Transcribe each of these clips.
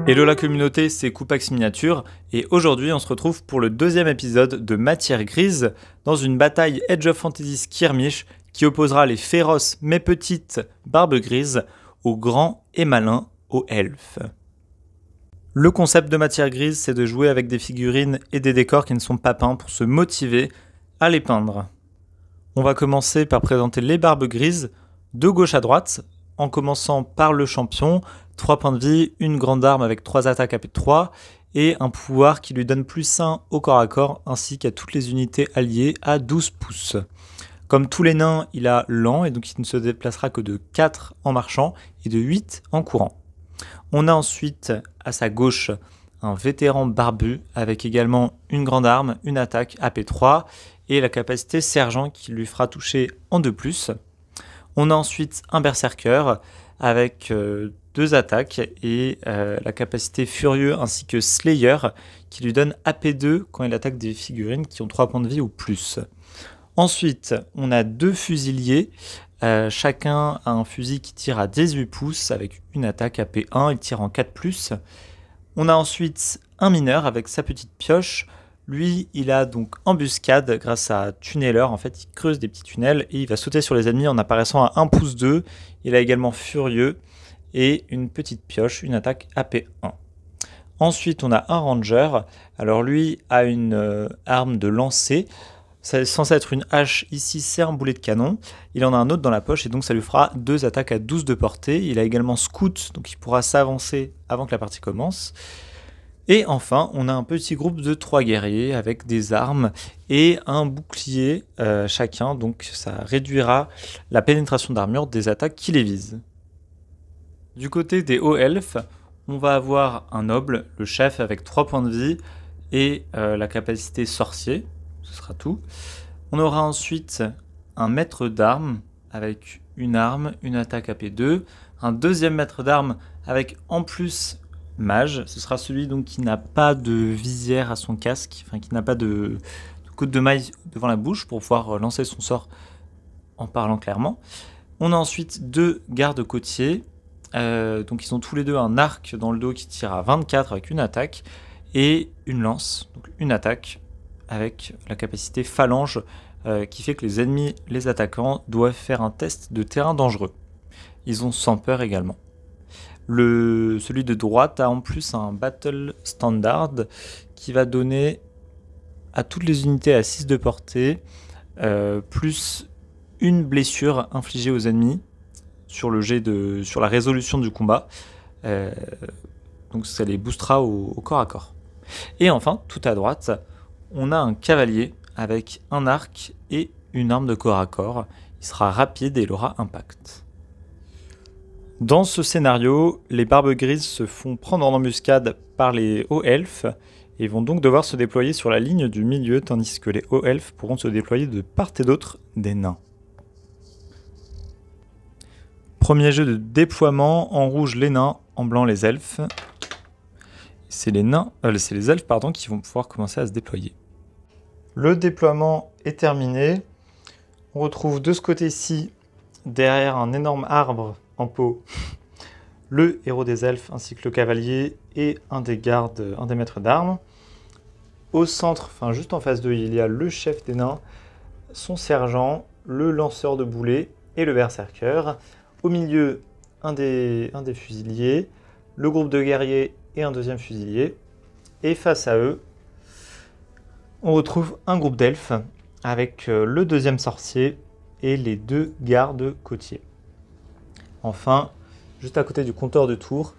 Hello la communauté, c'est Koupax Miniature et aujourd'hui on se retrouve pour le deuxième épisode de Matière Grise dans une bataille Age of Fantasy Skirmish qui opposera les féroces mais petites Barbes Grises aux grands et malins aux elfes. Le concept de Matière Grise, c'est de jouer avec des figurines et des décors qui ne sont pas peints pour se motiver à les peindre. On va commencer par présenter les Barbes Grises de gauche à droite en commençant par le champion. 3 points de vie, une grande arme avec 3 attaques AP3 et un pouvoir qui lui donne +1 au corps à corps ainsi qu'à toutes les unités alliées à 12 pouces. Comme tous les nains, il a lent et donc il ne se déplacera que de 4 en marchant et de 8 en courant. On a ensuite à sa gauche un vétéran barbu avec également une grande arme, une attaque AP3 et la capacité sergent qui lui fera toucher en 2+. On a ensuite un berserker avec 2 attaques et la capacité furieux ainsi que slayer qui lui donne AP2 quand il attaque des figurines qui ont 3 points de vie ou plus. Ensuite, on a 2 fusiliers, chacun a un fusil qui tire à 18 pouces avec une attaque AP1, il tire en 4+. On a ensuite un mineur avec sa petite pioche. Lui, il a donc embuscade grâce à Tunneler. En fait, il creuse des petits tunnels et il va sauter sur les ennemis en apparaissant à 1 pouce 2. Il a également furieux et une petite pioche, une attaque AP1. Ensuite, on a un ranger. Alors lui a une arme de lancer. C'est censé être une hache, ici c'est un boulet de canon. Il en a un autre dans la poche et donc ça lui fera 2 attaques à 12 de portée. Il a également scout, donc il pourra s'avancer avant que la partie commence. Et enfin, on a un petit groupe de 3 guerriers avec des armes et un bouclier chacun, donc ça réduira la pénétration d'armure des attaques qui les visent. Du côté des hauts elfes, on va avoir un noble, le chef avec 3 points de vie et la capacité sorcier, ce sera tout. On aura ensuite un maître d'armes avec une arme, une attaque AP2, un deuxième maître d'armes avec en plus mage, ce sera celui donc qui n'a pas de visière à son casque, enfin qui n'a pas de côte de maille devant la bouche pour pouvoir lancer son sort en parlant clairement. On a ensuite 2 gardes côtiers, donc ils ont tous les deux un arc dans le dos qui tire à 24 avec une attaque et une lance, donc une attaque avec la capacité phalange qui fait que les ennemis, les attaquants, doivent faire un test de terrain dangereux. Ils ont 100 peur également. Celui de droite a en plus un battle standard qui va donner à toutes les unités à 6 de portée plus une blessure infligée aux ennemis sur la résolution du combat. Donc ça les boostera au corps à corps. Et enfin, tout à droite, on a un cavalier avec un arc et une arme de corps à corps. Il sera rapide et il aura impact. Dans ce scénario, les Barbes Grises se font prendre en embuscade par les hauts elfes et vont donc devoir se déployer sur la ligne du milieu, tandis que les hauts elfes pourront se déployer de part et d'autre des nains. Premier jeu de déploiement, en rouge les nains, en blanc les elfes. C'est les elfes qui vont pouvoir commencer à se déployer. Le déploiement est terminé. On retrouve de ce côté-ci, derrière un énorme arbre en pot, le héros des elfes ainsi que le cavalier et un des gardes, un des maîtres d'armes. Au centre, enfin juste en face d'eux, il y a le chef des nains, son sergent, le lanceur de boulets et le berserker. Au milieu, un des fusiliers, le groupe de guerriers et un deuxième fusilier. Et face à eux, on retrouve un groupe d'elfes avec le deuxième sorcier et les 2 gardes côtiers. Enfin, juste à côté du compteur de tour,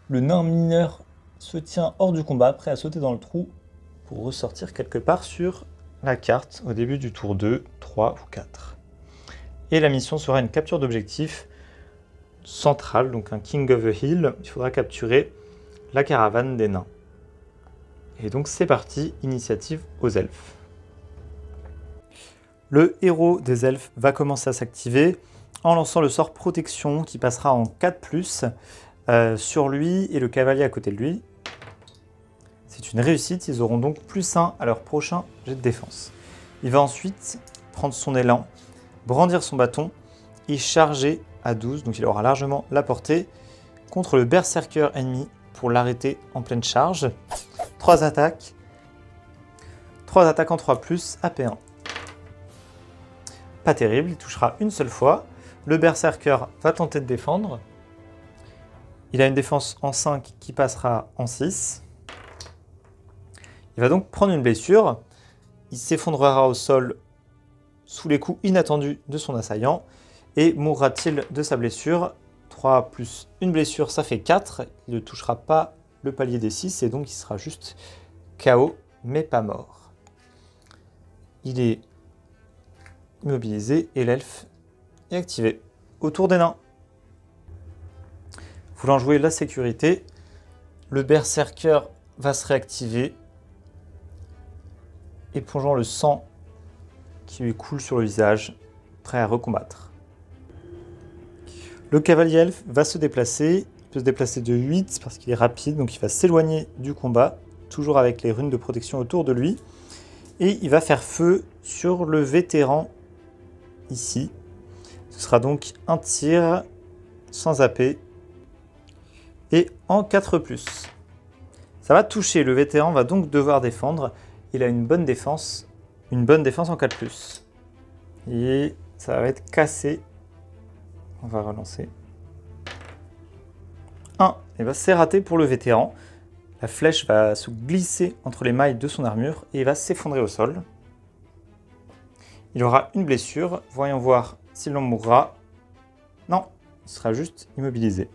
le nain mineur se tient hors du combat, prêt à sauter dans le trou pour ressortir quelque part sur la carte au début du tour 2, 3 ou 4. Et la mission sera une capture d'objectif centrale, donc un King of the Hill. Il faudra capturer la caravane des nains. Et donc c'est parti, initiative aux elfes. Le héros des elfes va commencer à s'activer en lançant le sort protection qui passera en 4+, sur lui et le cavalier à côté de lui. C'est une réussite, ils auront donc +1 à leur prochain jet de défense. Il va ensuite prendre son élan, brandir son bâton et charger à 12, donc il aura largement la portée contre le berserker ennemi pour l'arrêter en pleine charge. 3 attaques. 3 attaques en 3+, AP1. Pas terrible, il touchera une seule fois. Le berserker va tenter de défendre. Il a une défense en 5 qui passera en 6. Il va donc prendre une blessure. Il s'effondrera au sol sous les coups inattendus de son assaillant. Et mourra-t-il de sa blessure? 3 plus une blessure, ça fait 4. Il ne touchera pas le palier des 6 et donc il sera juste KO, mais pas mort. Il est immobilisé et l'elfe est activé. Au tour des nains. Voulant jouer la sécurité, le berserker va se réactiver, épongeant le sang qui lui coule sur le visage, prêt à recombattre. Le cavalier elfe va se déplacer, il peut se déplacer de 8 parce qu'il est rapide, donc il va s'éloigner du combat, toujours avec les runes de protection autour de lui, et il va faire feu sur le vétéran ici. Ce sera donc un tir sans AP et en 4+. Ça va toucher, le vétéran va donc devoir défendre. Il a une bonne défense en 4+. Et ça va être cassé. On va relancer. 1. Et ben c'est raté pour le vétéran. La flèche va se glisser entre les mailles de son armure et il va s'effondrer au sol. Il aura une blessure. Voyons voir s'il en mourra. Non, il sera juste immobilisé.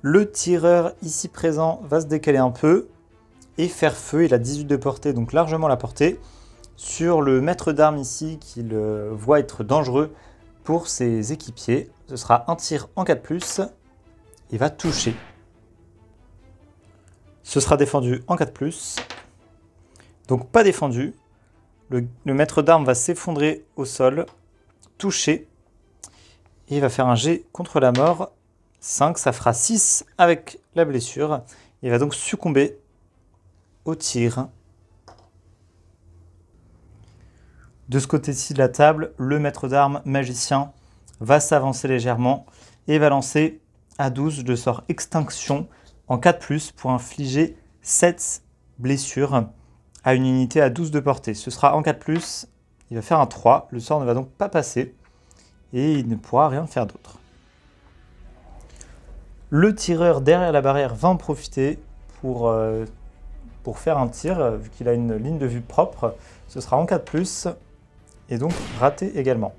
Le tireur ici présent va se décaler un peu et faire feu. Il a 18 de portée, donc largement la portée, sur le maître d'armes ici qu'il voit être dangereux pour ses équipiers. Ce sera un tir en 4+. Il va toucher. Ce sera défendu en 4+. Donc pas défendu. Le maître d'armes va s'effondrer au sol, toucher. Et il va faire un jet contre la mort. 5, ça fera 6 avec la blessure. Il va donc succomber au tir. De ce côté-ci de la table, le maître d'armes magicien va s'avancer légèrement et va lancer à 12 le sort extinction en 4+, pour infliger 7 blessures à une unité à 12 de portée. Ce sera en 4+, il va faire un 3, le sort ne va donc pas passer et il ne pourra rien faire d'autre. Le tireur derrière la barrière va en profiter pour faire un tir, vu qu'il a une ligne de vue propre. Ce sera en 4+, et donc raté également.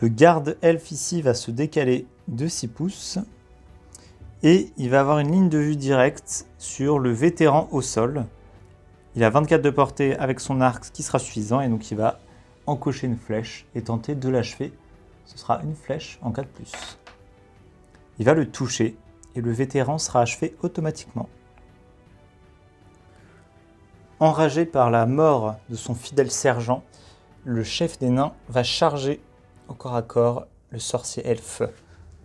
Le garde elfe ici va se décaler de 6 pouces, et il va avoir une ligne de vue directe sur le vétéran au sol. Il a 24 de portée avec son arc, ce qui sera suffisant, et donc il va encocher une flèche et tenter de l'achever. Ce sera une flèche en 4+. Il va le toucher et le vétéran sera achevé automatiquement. Enragé par la mort de son fidèle sergent, le chef des nains va charger au corps à corps le sorcier elfe.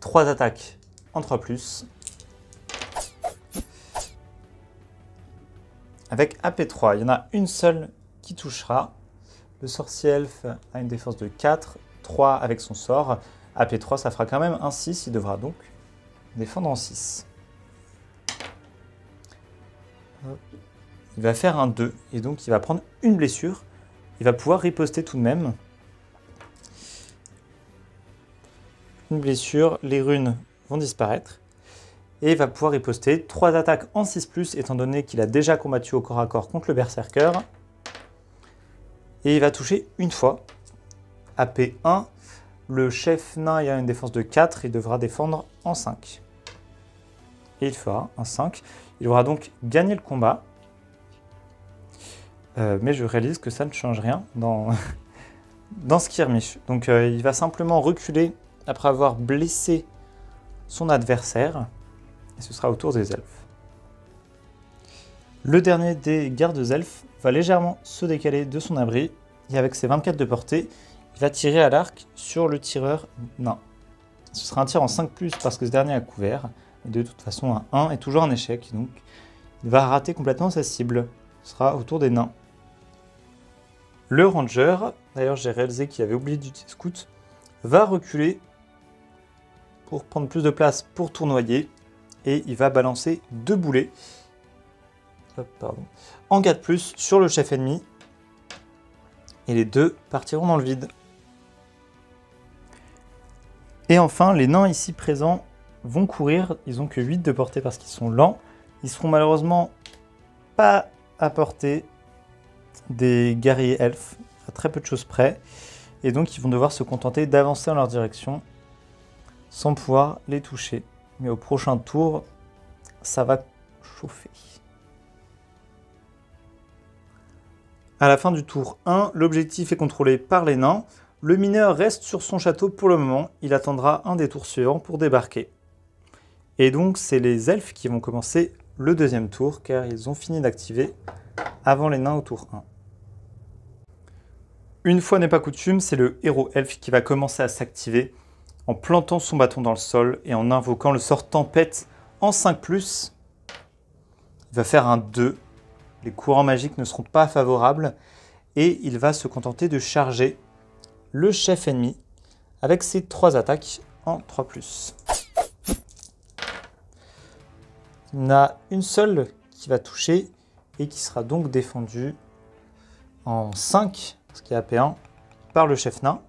3 attaques en 3+. Avec AP3, il y en a une seule qui touchera. Le sorcier elfe a une défense de 4, 3 avec son sort. AP3, ça fera quand même un 6, il devra donc défendre en 6. Il va faire un 2 et donc il va prendre une blessure. Il va pouvoir riposter tout de même. Une blessure, les runes vont disparaître. Et il va pouvoir riposter 3 attaques en 6+, étant donné qu'il a déjà combattu au corps à corps contre le berserker. Et il va toucher une fois. AP1. Le chef nain a une défense de 4, il devra défendre en 5. Et il fera un 5. Il devra donc gagner le combat. Mais je réalise que ça ne change rien dans Skirmish. Donc il va simplement reculer après avoir blessé son adversaire. Et ce sera au tour des elfes. Le dernier des gardes elfes va légèrement se décaler de son abri. Et avec ses 24 de portée, il va tirer à l'arc sur le tireur nain. Ce sera un tir en 5+, parce que ce dernier a couvert. Et de toute façon, un 1 est toujours un échec. Donc il va rater complètement sa cible. Ce sera au tour des nains. Le ranger, d'ailleurs j'ai réalisé qu'il avait oublié d'utiliser scout, va reculer pour prendre plus de place pour tournoyer. Et il va balancer 2 boulets. Hop, pardon. En 4+, sur le chef ennemi. Et les 2 partiront dans le vide. Et enfin, les nains ici présents vont courir. Ils n'ont que 8 de portée parce qu'ils sont lents. Ils seront malheureusement pas à portée des guerriers elfes, à très peu de choses près. Et donc ils vont devoir se contenter d'avancer en leur direction sans pouvoir les toucher. Mais au prochain tour, ça va chauffer. À la fin du tour 1, l'objectif est contrôlé par les nains. Le mineur reste sur son château pour le moment. Il attendra un des tours suivants pour débarquer. Et donc c'est les elfes qui vont commencer le deuxième tour car ils ont fini d'activer avant les nains au tour 1. Une fois n'est pas coutume, c'est le héros elfe qui va commencer à s'activer en plantant son bâton dans le sol et en invoquant le sort tempête en 5+. Il va faire un 2. Les courants magiques ne seront pas favorables et il va se contenter de charger le chef ennemi avec ses 3 attaques en 3+. Il y en a une seule qui va toucher et qui sera donc défendue en 5, ce qui est AP1, par le chef nain,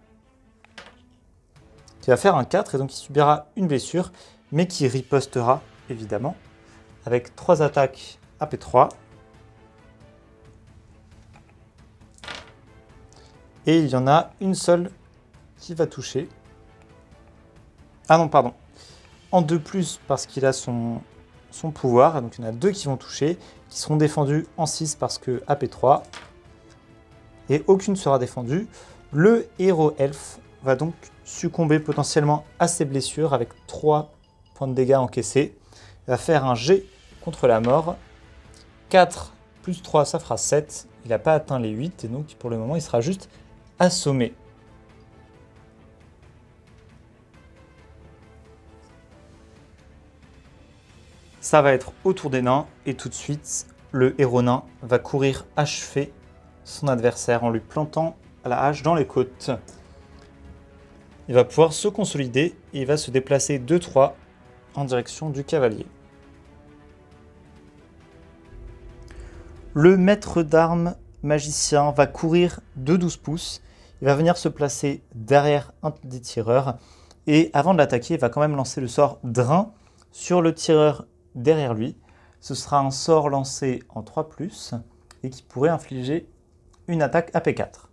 qui va faire un 4 et donc il subira une blessure, mais qui ripostera évidemment avec 3 attaques AP3. Et il y en a une seule qui va toucher. Ah non, pardon. En 2+, parce qu'il a son pouvoir. Donc il y en a 2 qui vont toucher, qui seront défendus en 6 parce que AP3. Et aucune sera défendue. Le héros elfe va donc succomber potentiellement à ses blessures avec 3 points de dégâts encaissés. Il va faire un G contre la mort. 4 plus 3, ça fera 7. Il n'a pas atteint les 8 et donc pour le moment il sera juste assommé. Ça va être au tour des nains et tout de suite le héros nain va courir achever son adversaire en lui plantant la hache dans les côtes. Il va pouvoir se consolider et il va se déplacer 2-3 en direction du cavalier. Le maître d'armes magicien va courir de 12 pouces. Il va venir se placer derrière un des tireurs. Et avant de l'attaquer, il va quand même lancer le sort Drain sur le tireur derrière lui. Ce sera un sort lancé en 3+, et qui pourrait infliger une attaque AP4.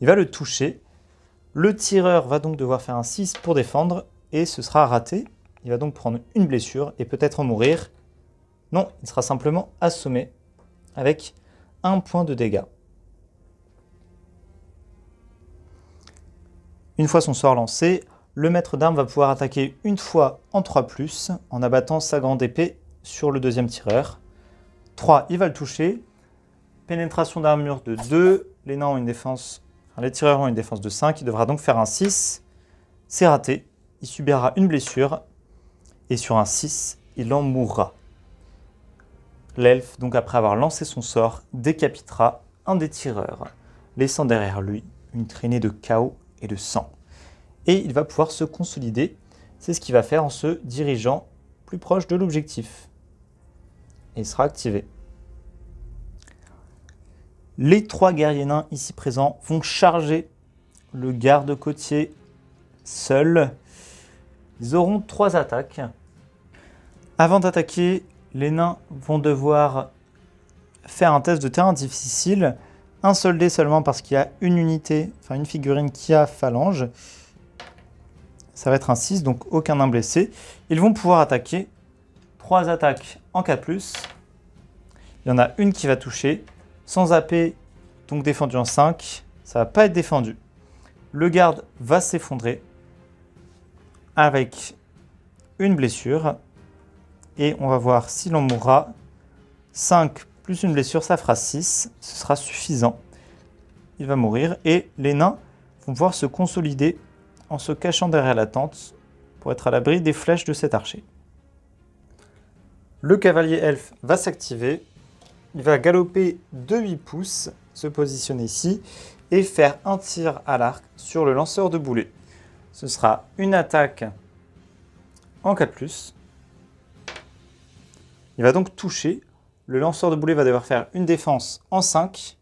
Il va le toucher. Le tireur va donc devoir faire un 6 pour défendre, et ce sera raté. Il va donc prendre une blessure et peut-être en mourir. Non, il sera simplement assommé avec 1 point de dégâts. Une fois son sort lancé, le maître d'armes va pouvoir attaquer une fois en 3+, en abattant sa grande épée sur le deuxième tireur. 3, il va le toucher. Pénétration d'armure de 2. Les nains ont une défense, les tireurs ont une défense de 5. Il devra donc faire un 6. C'est raté. Il subira une blessure. Et sur un 6, il en mourra. L'elfe, donc après avoir lancé son sort, décapitera un des tireurs, laissant derrière lui une traînée de chaos et de sang. Et il va pouvoir se consolider. C'est ce qu'il va faire en se dirigeant plus proche de l'objectif. Et il sera activé. Les 3 guerriers nains ici présents vont charger le garde-côtier seul. Ils auront 3 attaques. Avant d'attaquer, les nains vont devoir faire un test de terrain difficile. Un seul dé seulement parce qu'il y a une unité, enfin une figurine qui a phalange. Ça va être un 6, donc aucun nain blessé. Ils vont pouvoir attaquer 3 attaques en 4+. Il y en a une qui va toucher. Sans AP, donc défendu en 5. Ça ne va pas être défendu. Le garde va s'effondrer avec une blessure. Et on va voir s'il en mourra. 5 plus une blessure, ça fera 6. Ce sera suffisant. Il va mourir. Et les nains vont pouvoir se consolider en se cachant derrière la tente pour être à l'abri des flèches de cet archer. Le cavalier elfe va s'activer. Il va galoper de 8 pouces, se positionner ici et faire un tir à l'arc sur le lanceur de boulets. Ce sera une attaque en 4+. Il va donc toucher. Le lanceur de boulet va devoir faire une défense en 5,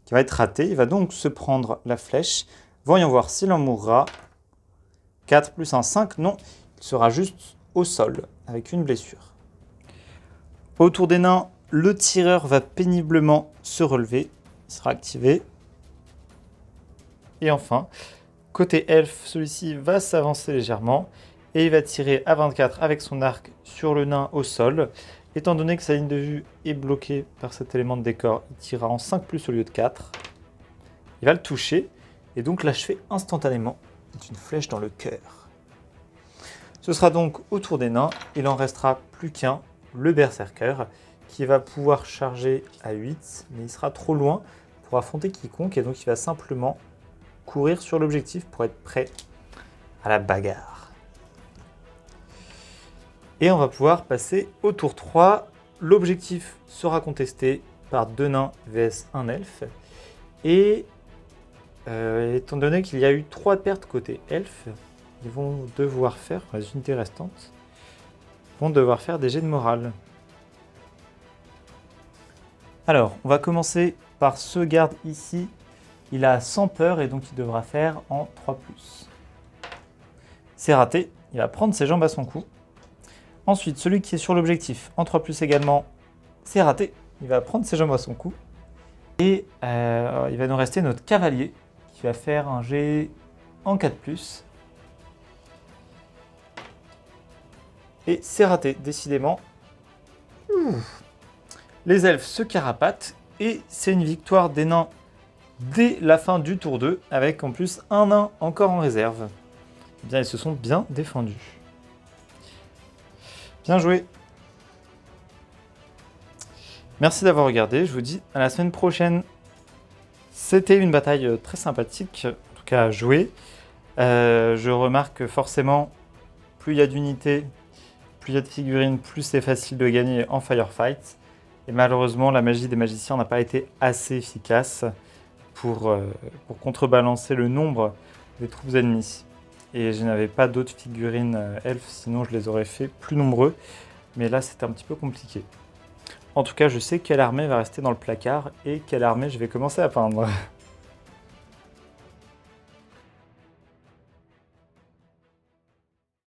qui va être ratée. Il va donc se prendre la flèche. Voyons voir s'il en mourra. 4 plus un 5, non. Il sera juste au sol, avec une blessure. Autour des nains, le tireur va péniblement se relever. Il sera activé. Et enfin, côté elfe, celui-ci va s'avancer légèrement. Et il va tirer à 24 avec son arc sur le nain au sol. Étant donné que sa ligne de vue est bloquée par cet élément de décor, il tirera en 5+ au lieu de 4. Il va le toucher et donc l'achever instantanément d'une flèche dans le cœur. Ce sera donc au tour des nains. Il en restera plus qu'un, le berserker, qui va pouvoir charger à 8, mais il sera trop loin pour affronter quiconque et donc il va simplement courir sur l'objectif pour être prêt à la bagarre. Et on va pouvoir passer au tour 3. L'objectif sera contesté par 2 nains vs 1 elfe. Et étant donné qu'il y a eu 3 pertes côté elfe, ils vont devoir faire, les unités restantes, vont devoir faire des jets de morale. Alors, on va commencer par ce garde ici. Il a 100 peur et donc il devra faire en 3+. C'est raté, il va prendre ses jambes à son cou. Ensuite, celui qui est sur l'objectif, en 3+ également, c'est raté. Il va prendre ses jambes à son cou. Et il va nous rester notre cavalier, qui va faire un jet en 4+. Et c'est raté, décidément. Les elfes se carapatent. Et c'est une victoire des nains dès la fin du tour 2, avec en plus un nain encore en réserve. Eh bien, ils se sont bien défendus. Bien joué. Merci d'avoir regardé, je vous dis à la semaine prochaine. C'était une bataille très sympathique, en tout cas à jouer. Je remarque que forcément, plus il y a d'unités, plus il y a de figurines, plus c'est facile de gagner en firefight. Et malheureusement, la magie des magiciens n'a pas été assez efficace pour contrebalancer le nombre des troupes ennemies. Et je n'avais pas d'autres figurines elfes, sinon je les aurais fait plus nombreux. Mais là, c'était un petit peu compliqué. En tout cas, je sais quelle armée va rester dans le placard et quelle armée je vais commencer à peindre.